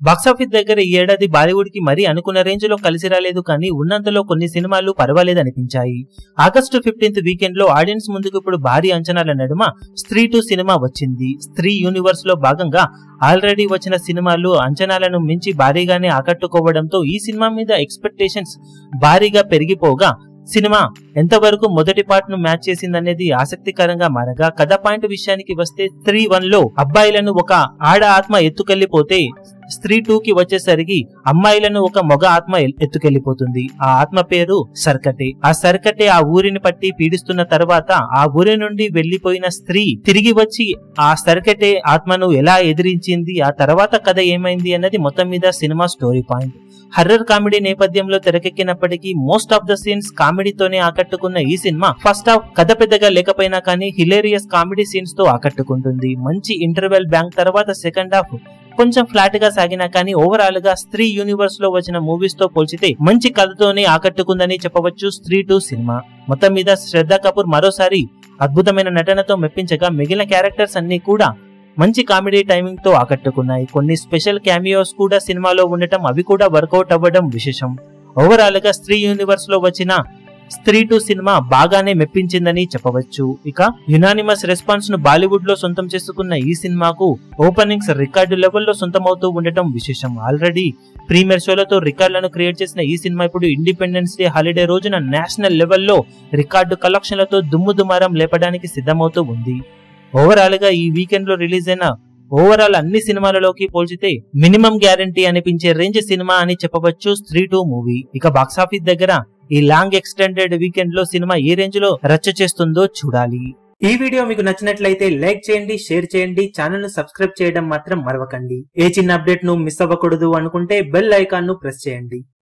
Box office దగ్గర ఈ ఏడాది బాలీవుడ్ కి మరీ అనుకున్న రేంజ్ లో కలిసి రాలేదు, కానీ ఉన్నంతలో కొన్ని సినిమాలు పర్వాలేదనిపించాయి. ఆగస్టు 15th వీకెండ్ లో ఆడియన్స్ ముందుకు ఇప్పుడు భారీ అంచనాల నడుమ స్త్రీ 2 సినిమా వచ్చింది. స్త్రీ యూనివర్స్ లో భాగంగా ఆల్రెడీ వచ్చిన సినిమాలు అంచనాలను మించి భారీగానే ఆకట్టుకోవడంతో ఈ సినిమా మీద ఎక్స్పెక్టేషన్స్ భారీగా పెరిగిపోగా సినిమా ఎంతవరకు మొదటి పార్ట్ ను మ్యాచ్ చేసిందనేది ఆసక్తికరంగా మారగా, కథ పాయింట్ విషయానికి వస్తే స్త్రీ 1 లో అబ్బాయిలను ఒక ఆడ ఆత్మ ఎత్తుకెళ్లిపోతే స్త్రీ 2 కి వచ్చేసరికి అమ్మాయిలను ఒక మగ ఆత్మ ఎత్తుకెళ్లిపోతుంది. ఆ ఆత్మ పేరు సర్కటే. ఆ సర్కటే ఆ ఊరిని పట్టి పీడిస్తున్న తర్వాత ఆ ఊరి నుండి వెళ్లిపోయిన స్త్రీ తిరిగి వచ్చి ఆ సర్కటే ఆత్మను ఎలా ఎదిరించింది, ఆ తర్వాత కథ ఏమైంది అన్నది మొత్తం మీద cinema story point. Horror comedy నేపథ్యంలో తెరకెక్కినప్పటికీ మోస్ట్ ఆఫ్ ద సీన్స్ కామెడీతోనే ఆకట్టుకున్న ఈ సినిమా ఫస్ట్ హాఫ్ కథ పెద్దగా లేకపోయినా కానీ హిలేరియస్ కామెడీ సీన్స్ తో ఆకట్టుకుంటుంది. మంచి ఇంటర్వెల్ బ్యాంక్ తర్వాత సెకండ్ హాఫ్ కొంచెం ఫ్లాట్ గా సాగినా కానీ ఓవరాల్ గా స్త్రీ యూనివర్స్ లో వచ్చిన మూవీస్ తో పోల్చితే మంచి కథతోనే ఆకట్టుకుందని చెప్పవచ్చు స్త్రీ 2 సినిమా. మొత్తం మీద శ్రద్ధా కపూర్ మరోసారి అద్భుతమైన నటనతో మెప్పించగా మిగిలిన క్యారెక్టర్స్ అన్ని కూడా మంచి కామెడీ టైమింగ్ తో ఆకట్టుకున్నాయి. కొన్ని స్పెషల్ క్యామియోస్ కూడా సినిమాలో ఉండటం, అవి కూడా వర్కౌట్ అవ్వడం విశేషం. ఓవరాల్ గా స్త్రీ యూనివర్స్ లో వచ్చిన స్త్రీ 2 సినిమా బాగానే మెప్పించిందని చెప్పవచ్చు. ఇక యునానిమస్ రెస్పాన్స్ ను బాలీవుడ్ లో సొంతం చేసుకున్న ఈ సినిమాకు ఓపెనింగ్స్ రికార్డు లెవెల్లో సొంతమవుతూ ఉండటం విశేషం. ఆల్రెడీ ప్రీమియర్ షోలతో రికార్డులను క్రియేట్ చేసిన ఈ సినిమా ఇప్పుడు ఇండిపెండెన్స్ డే హాలిడే రోజున నేషనల్ లెవెల్లో రికార్డు కలెక్షన్లతో దుమ్ముదుమారం లేపడానికి సిద్ధమవుతూ ఉంది. ఓవరాల్ గా ఈ వీకెండ్ లో రిలీజ్ అయిన ఓవరాల్ అన్ని సినిమాలలోకి పోల్చితే మినిమం గ్యారంటీ అనిపించే రేంజ్ సినిమా అని చెప్పవచ్చు స్త్రీ 2 మూవీ. ఇక బాక్సాఫీస్ దగ్గర ఈ లాంగ్ ఎక్స్టెండెడ్ వీకెండ్ లో సినిమా ఏ రేంజ్ లో రచ్చ చేస్తుందో చూడాలి. ఈ వీడియో మీకు నచ్చినట్లయితే లైక్ చేయండి, షేర్ చేయండి, ఛానల్ ను సబ్స్క్రైబ్ చేయడం మాత్రం మరవకండి. ఏ చిన్న అప్డేట్ ను మిస్ అవ్వకూడదు అనుకుంటే బెల్ ఐకాన్ ను ప్రెస్ చేయండి.